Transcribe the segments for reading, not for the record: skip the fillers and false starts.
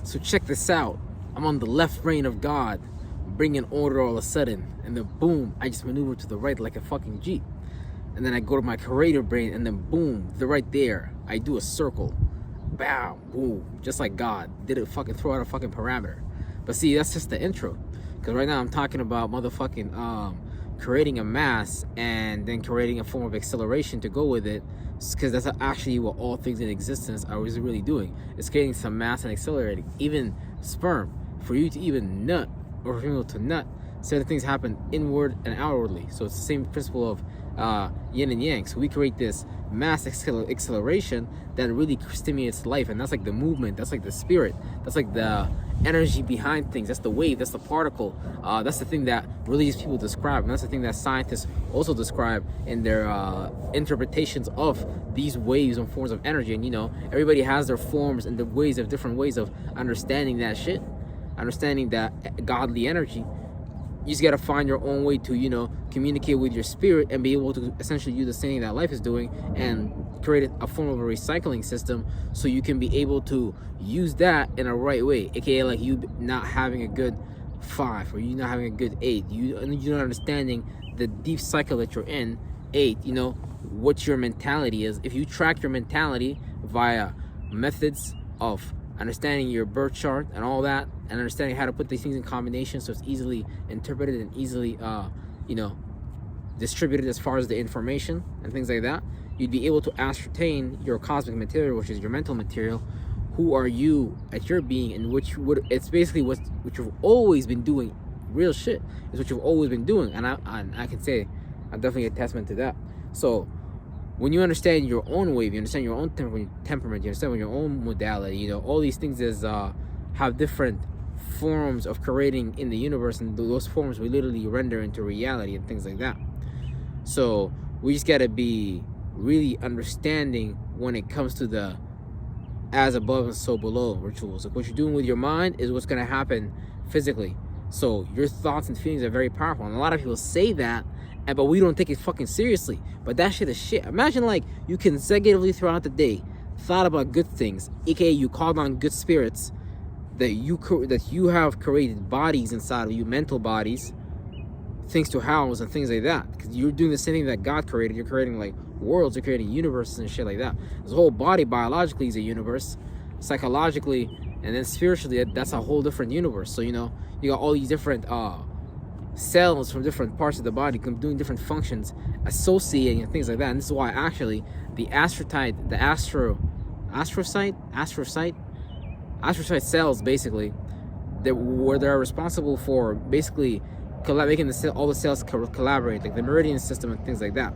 So check this out. I'm on the left brain of God, bringing order all of a sudden, and then boom, I just maneuver to the right like a fucking Jeep. And then I go to my creative brain, and then boom, they're right there. I do a circle. Bow, boom, just like God. Did it fucking throw out a fucking parameter. But see, that's just the intro. Because right now I'm talking about motherfucking creating a mass and then creating a form of acceleration to go with it. Because that's actually what all things in existence are really doing. It's creating some mass and accelerating. Even sperm, for you to even nut or for female to nut, certain things happen inward and outwardly. So it's the same principle of yin and yang. So we create this mass acceleration that really stimulates life, and that's like the movement, that's like the spirit, that's like the energy behind things, that's the wave, that's the particle, that's the thing that religious people describe, and that's the thing that scientists also describe in their interpretations of these waves and forms of energy. And you know, everybody has their forms and the ways of different ways of understanding that shit, understanding that godly energy. You just gotta find your own way to, you know, communicate with your spirit and be able to essentially do the same thing that life is doing and create a form of a recycling system, so you can be able to use that in a right way. AKA like you not having a good 5 or you not having a good 8. You're not understanding the deep cycle that you're in. 8, you know, what your mentality is. If you track your mentality via methods of understanding your birth chart and all that, and understanding how to put these things in combination so it's easily interpreted and easily you know, distributed as far as the information and things like that, you'd be able to ascertain your cosmic material, which is your mental material. Who are you at your being, and which would, it's basically what you've always been doing. Real shit is what you've always been doing, and I can say I'm definitely a testament to that. So when you understand your own wave, you understand your own temperament, you understand your own modality, you know, all these things is have different forms of creating in the universe, and those forms we literally render into reality and things like that. So we just gotta be really understanding when it comes to the as above and so below rituals. Like what you're doing with your mind is what's gonna happen physically. So your thoughts and feelings are very powerful, and a lot of people say that, but we don't take it fucking seriously. But that shit is shit. Imagine like you consecutively throughout the day thought about good things, aka you called on good spirits, that you have created bodies inside of you, mental bodies, things to house and things like that. Because you're doing the same thing that God created. You're creating like worlds, you're creating universes and shit like that. This whole body biologically is a universe, psychologically and then spiritually that's a whole different universe. So you know, you got all these different cells from different parts of the body doing different functions, associating and things like that. And this is why actually the astrocyte cells, basically, where they're responsible for basically making all the cells collaborate, like the meridian system and things like that,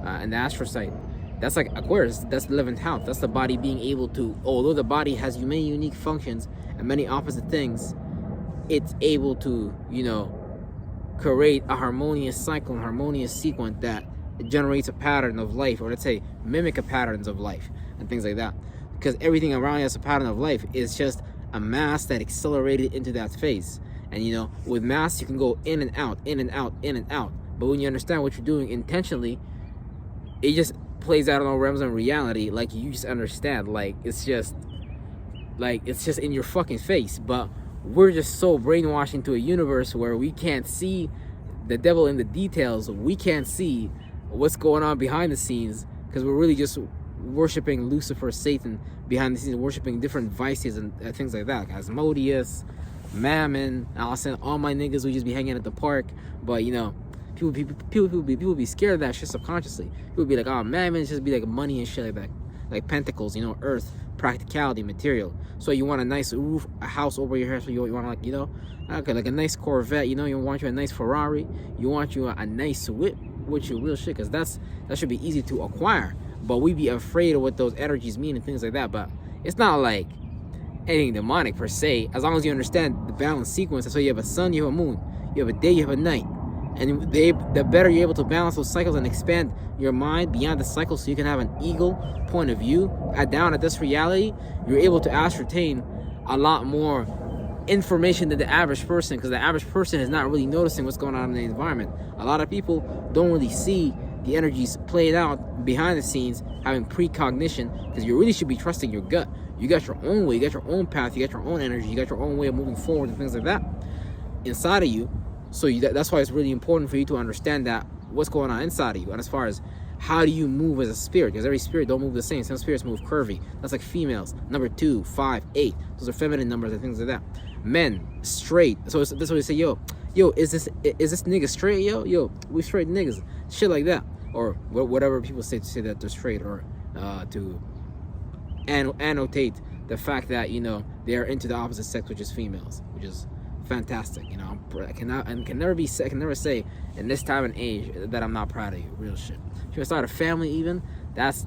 and the astrocyte. That's like Aquarius. That's the 11th house. That's the body being able to, although the body has many unique functions and many opposite things, it's able to, you know, create a harmonious cycle and harmonious sequence that generates a pattern of life, or let's say mimic a patterns of life and things like that. Because everything around you as a pattern of life is just a mass that accelerated into that phase. And you know, with mass you can go in and out, in and out, in and out. But when you understand what you're doing intentionally, it just plays out in all realms of reality. Like you just understand, like it's just in your fucking face. But we're just so brainwashed into a universe where we can't see the devil in the details. We can't see what's going on behind the scenes, because we're really just worshiping Lucifer, Satan, behind the scenes, worshiping different vices and things like that. Asmodeus, Mammon, all my niggas would just be hanging at the park. But you know, people be scared of that shit subconsciously. People be like, oh, Mammon just be like money and shit like that, like pentacles, you know, earth, practicality, material. So you want a nice roof, a house over your head. So you want like, you know, okay, like a nice Corvette. You know, you want you a nice Ferrari. You want you a nice whip, which is real shit, because that should be easy to acquire. But we be afraid of what those energies mean and things like that. But it's not like anything demonic per se, as long as you understand the balanced sequence. So you have a sun, you have a moon, you have a day, you have a night, and the better you're able to balance those cycles and expand your mind beyond the cycle, so you can have an eagle point of view down at this reality, you're able to ascertain a lot more information than the average person, because the average person is not really noticing what's going on in the environment. A lot of people don't really see the energies played out behind the scenes, having precognition, because you really should be trusting your gut. You got your own way, you got your own path, you got your own energy, you got your own way of moving forward and things like that inside of you. So that's why it's really important for you to understand that what's going on inside of you. And as far as how do you move as a spirit, because every spirit don't move the same. Some spirits move curvy. That's like females. Number 2, 5, 8. Those are feminine numbers and things like that. Men, straight. So that's why they say, yo, is this nigga straight, yo, we straight niggas, shit like that, or whatever people say to say that they're straight, or to annotate the fact that, you know, they are into the opposite sex, which is females, which is fantastic. You know, I can never say in this time and age that I'm not proud of you. Real shit. If you start a family, even that's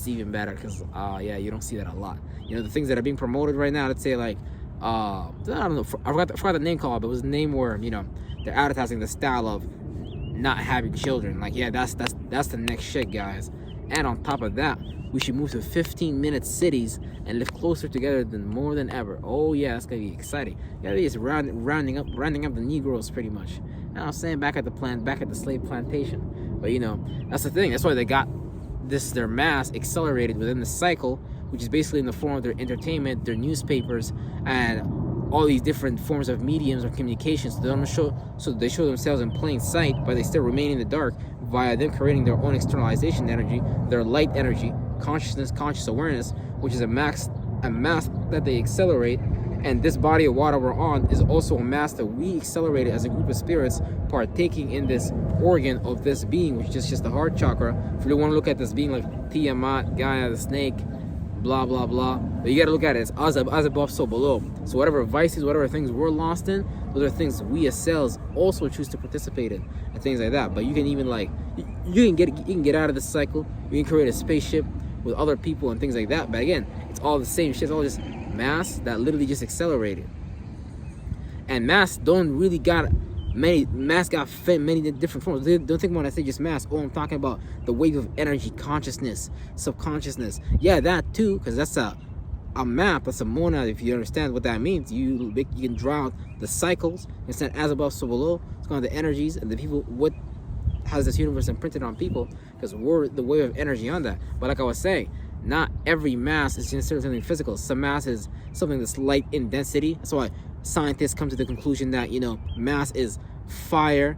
even better, because yeah, you don't see that a lot. You know, the things that are being promoted right now, let's say like I don't know, I forgot the name called, but it was a name where, you know, they're advertising the style of not having children. Like, yeah, that's the next shit, guys. And on top of that, we should move to 15-minute cities and live closer together than more than ever. Oh yeah, that's gonna be exciting. Yeah, it is rounding up the Negroes pretty much. You know what I'm saying? Back at the slave plantation. But you know, that's the thing. That's why they got their mass accelerated within the cycle, which is basically in the form of their entertainment, their newspapers, and all these different forms of mediums of communication. So they show themselves in plain sight, but they still remain in the dark via them creating their own externalization energy, their light energy, conscious awareness, which is a mass that they accelerate. And this body of water we're on is also a mass that we accelerated as a group of spirits partaking in this organ of this being, which is just the heart chakra. If you want to look at this being like Tiamat, Gaia, the snake, blah blah blah, but you got to look at it as above, so below. So whatever vices, whatever things we're lost in, those are things we as cells also choose to participate in, and things like that. But you can even like you can get out of the cycle. You can create a spaceship with other people and things like that. But again, it's all the same shit. It's all just mass that literally just accelerated. And mass don't really got many different forms. Don't think when I say just mass, oh, I'm talking about the wave of energy, consciousness, subconsciousness. Yeah, that too, because that's a map, that's a monad. If you understand what that means, you can draw out the cycles. It's not as above, so below. It's kind of the energies and the people, what has this universe imprinted on people, because we're the wave of energy on that. But like I was saying, not every mass is necessarily something physical. Some mass is something that's light in density. That's why scientists come to the conclusion that, you know, mass is fire,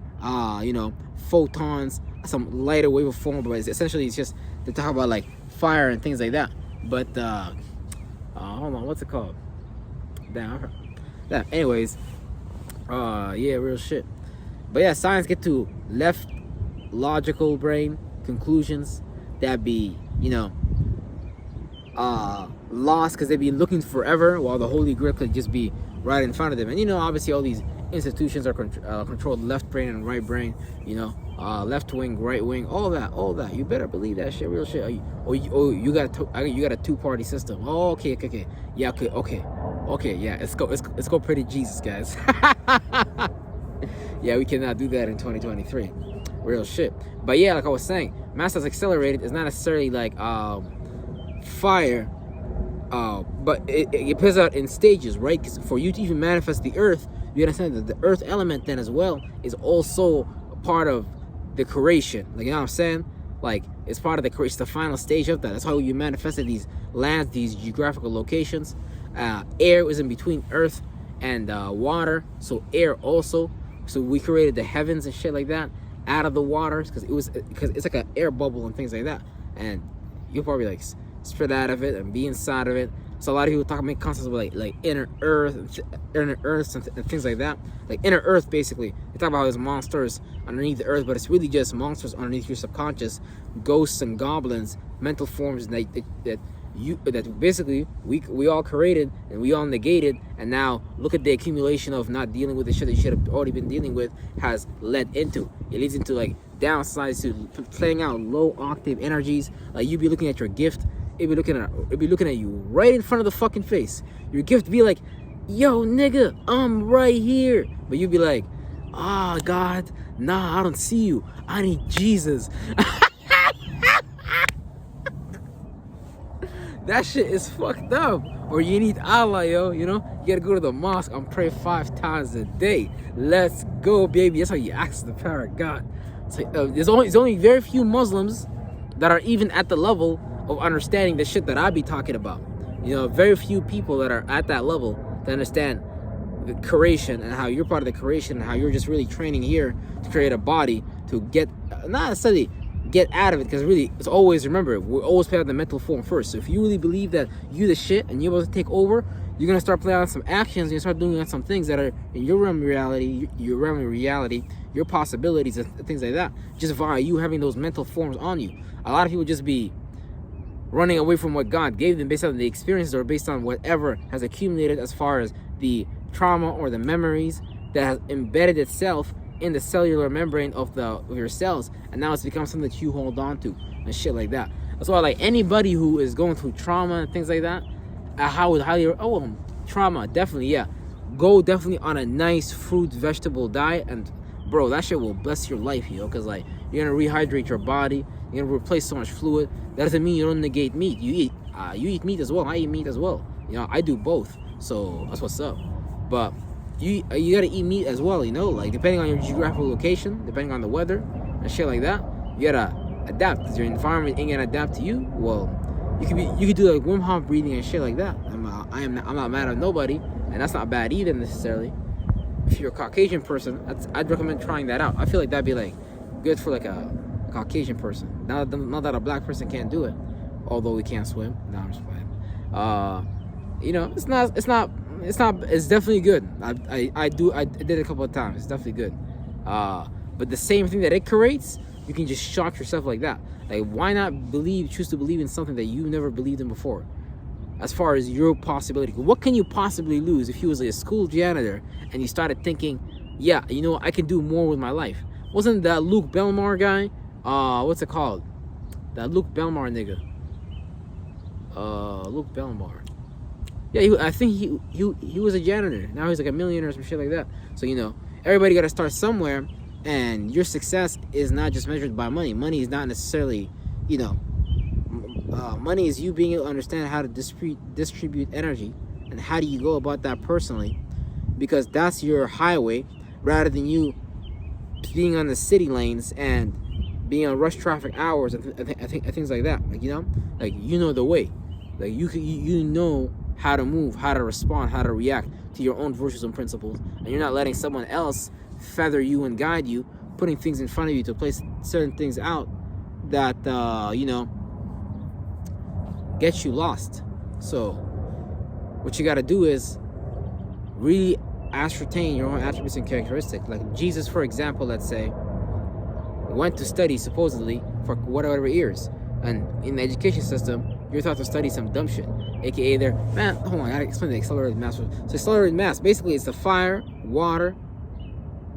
you know, photons, some lighter wave of form, but essentially it's just they talk about like fire and things like that. But hold on, what's it called? Damn. Anyways, yeah, real shit. But yeah, science get to left logical brain conclusions that be, you know, lost because they've been looking forever, while the Holy Grail could just be right in front of them. And you know, obviously all these institutions are controlled left brain and right brain, you know, left wing, right wing, all that. You better believe that shit, real shit. You got a two-party system. Oh, okay, yeah, okay, yeah. Let's go, pretty Jesus, guys. Yeah, we cannot do that in 2023. Real shit. But yeah, like I was saying, mass that's accelerated is not necessarily like fire, but it plays out in stages, right? Because for you to even manifest the earth, you understand that the earth element then as well is also a part of the creation. Like, you know what I'm saying? Like, it's part of the creation, the final stage of that. That's how you manifested these lands, these geographical locations. Air was in between earth and water, so air also. So we created the heavens and shit like that out of the waters, because it's like an air bubble and things like that. And you'll probably like spit out of it and be inside of it. So a lot of people make concepts of like inner earth and things like that. Like inner earth, basically, they talk about these monsters underneath the earth, but it's really just monsters underneath your subconscious, ghosts and goblins, mental forms that basically we all created and we all negated. And now look at the accumulation of not dealing with the shit that you should have already been dealing with has led into. It leads into like downsides to playing out low octave energies. Like you'd be looking at your gift, it'd be looking at you right in front of the fucking face. Your gift be like, yo nigga, I'm right here. But you'd be like, God, nah, I don't see you. I need Jesus. That shit is fucked up. Or you need Allah, yo, you know? You gotta go to the mosque and pray 5 times a day. Let's go, baby. That's how you access the power of God. So, there's only very few Muslims that are even at the level of understanding the shit that I be talking about. You know, very few people that are at that level that understand the creation and how you're part of the creation and how you're just really training here to create a body to get, not necessarily get out of it, because really it's always, remember, we always play out the mental form first. So if you really believe that you the shit and you're able to take over, you're gonna start playing out some actions and you start doing some things that are in your realm of reality, your possibilities and things like that, just via you having those mental forms on you. A lot of people just be running away from what God gave them based on the experiences or based on whatever has accumulated as far as the trauma or the memories that has embedded itself in the cellular membrane of your cells, and now it's become something that you hold on to and shit like that. That's why, like, anybody who is going through trauma and things like that, trauma, definitely, yeah, go definitely on a nice fruit vegetable diet, and bro, that shit will bless your life, because like you're gonna rehydrate your body, you're gonna replace so much fluid. That doesn't mean you don't negate meat. You eat meat as well. I eat meat as well. I do both, so that's what's up. But you gotta eat meat as well, like depending on your geographical location, depending on the weather and shit like that, you gotta adapt. Because your environment ain't gonna adapt to you. Well, you could do like Wim Hof breathing and shit like that. I'm not mad at nobody, and that's not bad either necessarily. If you're a Caucasian person, I'd recommend trying that out. I feel like that'd be like good for like a Caucasian person. Not that a black person can't do it, although we can't swim. No, I'm just playing. It's definitely good. I did it a couple of times. It's definitely good. But the same thing that it creates, you can just shock yourself like that. Like, why not choose to believe in something that you never believed in before? As far as your possibility, what can you possibly lose if you was like a school janitor and you started thinking, yeah, I can do more with my life? Wasn't that Luke Belmar guy? What's it called? That Luke Belmar nigga. Luke Belmar. Yeah, I think he was a janitor. Now he's like a millionaire or some shit like that. So, everybody got to start somewhere, and your success is not just measured by money. Money is not necessarily, money is you being able to understand how to distribute energy, and how do you go about that personally, because that's your highway, rather than you being on the city lanes and being on rush traffic hours and things like that. Like, the way, like you know how to move, how to respond, how to react to your own virtues and principles, and you're not letting someone else feather you and guide you, putting things in front of you to place certain things out that get you lost. So what you got to do is really ascertain your own attributes and characteristics. Like Jesus, for example, let's say, went to study supposedly for whatever years, and in the education system you're taught to study some dumb shit, aka hold on, I gotta explain the accelerated mass. So accelerated mass, basically it's the fire, water,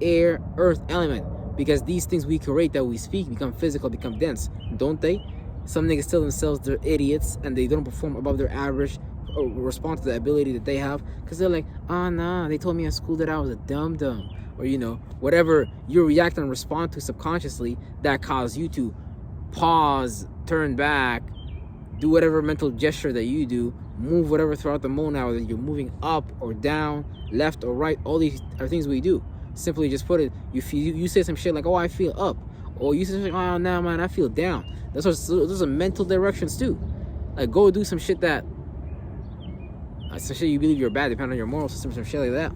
air, earth element, because these things we create that we speak become physical, become dense, don't they? Some niggas tell themselves they're idiots and they don't perform above their average or respond to the ability that they have, because they're like, nah, they told me in school that I was a dumb, or whatever you react and respond to subconsciously that caused you to pause, turn back, do whatever mental gesture that you do, move whatever throughout the monad, whether you're moving up or down, left or right. All these are things we do. Simply just put it, you say some shit like, oh, I feel up, or you say something, oh, nah, man, I feel down. Those are mental directions too. Like, go do some shit some shit you believe you're bad, depending on your moral system, some shit like that,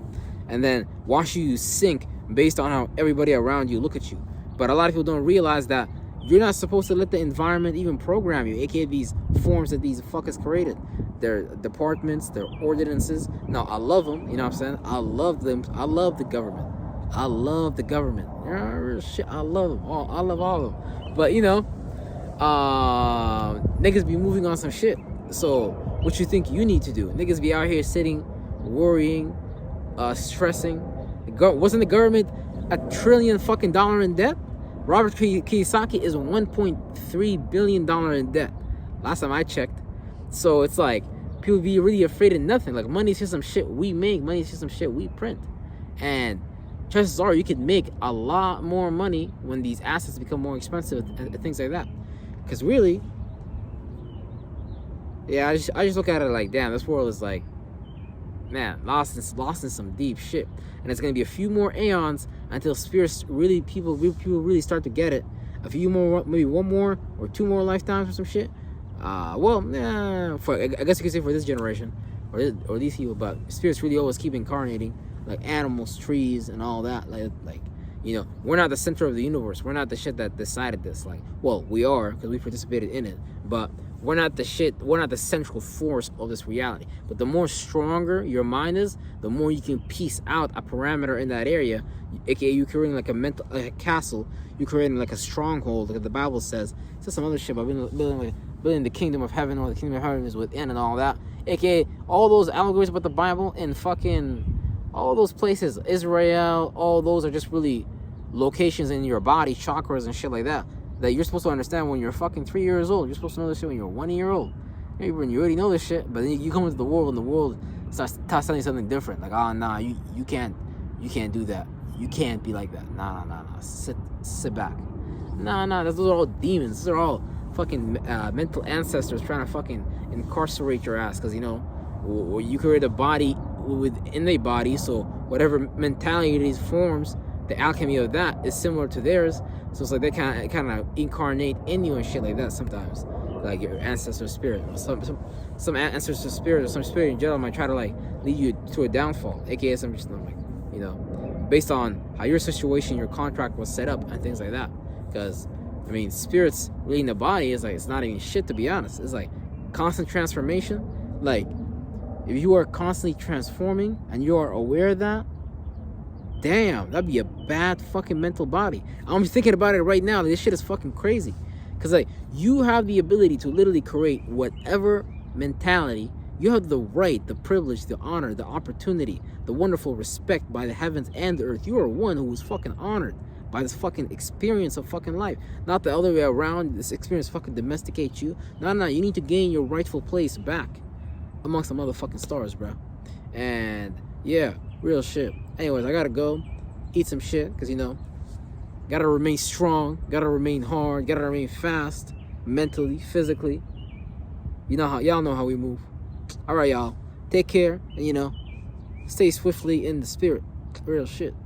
and then watch you sink based on how everybody around you look at you. But a lot of people don't realize that you're not supposed to let the environment even program you, aka these forms that these fuckers created, their departments, their ordinances. Now, I love them, what I'm saying? I love them. I love the government. I love the government. Shit, I love them all. I love all of them. But niggas be moving on some shit. So what you think you need to do? Niggas be out here sitting, worrying, stressing. Wasn't the government $1 trillion fucking in debt? Robert Kiyosaki is $1.3 billion in debt, last time I checked. So it's like, people be really afraid of nothing. Like, money is just some shit we make, money is just some shit we print. And chances are you could make a lot more money when these assets become more expensive and things like that. Because really, yeah, I just look at it like, damn, this world is like, man, lost in some deep shit. And it's gonna be a few more aeons until spirits people really start to get it. A few more, maybe one more or two more lifetimes or some shit. For I guess you could say for this generation or these people, but spirits really always keep incarnating, like animals, trees, and all that. Like we're not the center of the universe. We're not the shit that decided this. Like, well, we are because we participated in it, but we're not the shit. We're not the central force of this reality. But the more stronger your mind is, the more you can piece out a parameter in that area. AKA, you creating like a castle. You creating like a stronghold. Like the Bible says. It says some other shit about building the kingdom of heaven, or the kingdom of heaven is within, and all that. AKA, all those allegories about the Bible and fucking all those places, Israel, all those are just really locations in your body, chakras and shit like that you're supposed to understand when you're fucking 3 years old. You're supposed to know this shit when you're 1 year old. Maybe when you already know this shit, but then you come into the world and the world starts telling you something different. Like, nah, you can't do that. You can't be like that. Nah. Sit back. Nah, those are all demons. Those are all fucking mental ancestors trying to fucking incarcerate your ass. Because, you create a body within a body, so whatever mentality these forms, the alchemy of that is similar to theirs. So it's like they kind of incarnate in you and shit like that sometimes. Like your ancestor spirit. Some ancestor spirit or some spirit in general might try to like lead you to a downfall. AKA some just like, based on how your situation, your contract was set up and things like that. Because, spirits leading the body is like, it's not even shit, to be honest. It's like constant transformation. Like, if you are constantly transforming and you are aware of that, damn, that'd be a bad fucking mental body. I'm just thinking about it right now. This shit is fucking crazy. Because, like, you have the ability to literally create whatever mentality. You have the right, the privilege, the honor, the opportunity, the wonderful respect by the heavens and the earth. You are one who is fucking honored by this fucking experience of fucking life. Not the other way around. This experience fucking domesticates you. No, you need to gain your rightful place back amongst the motherfucking stars, bro. And, yeah, real shit. Anyways, I gotta go eat some shit, because, gotta remain strong, gotta remain hard, gotta remain fast, mentally, physically. Y'all know how we move. All right, y'all. Take care, and, stay swiftly in the spirit. Real shit.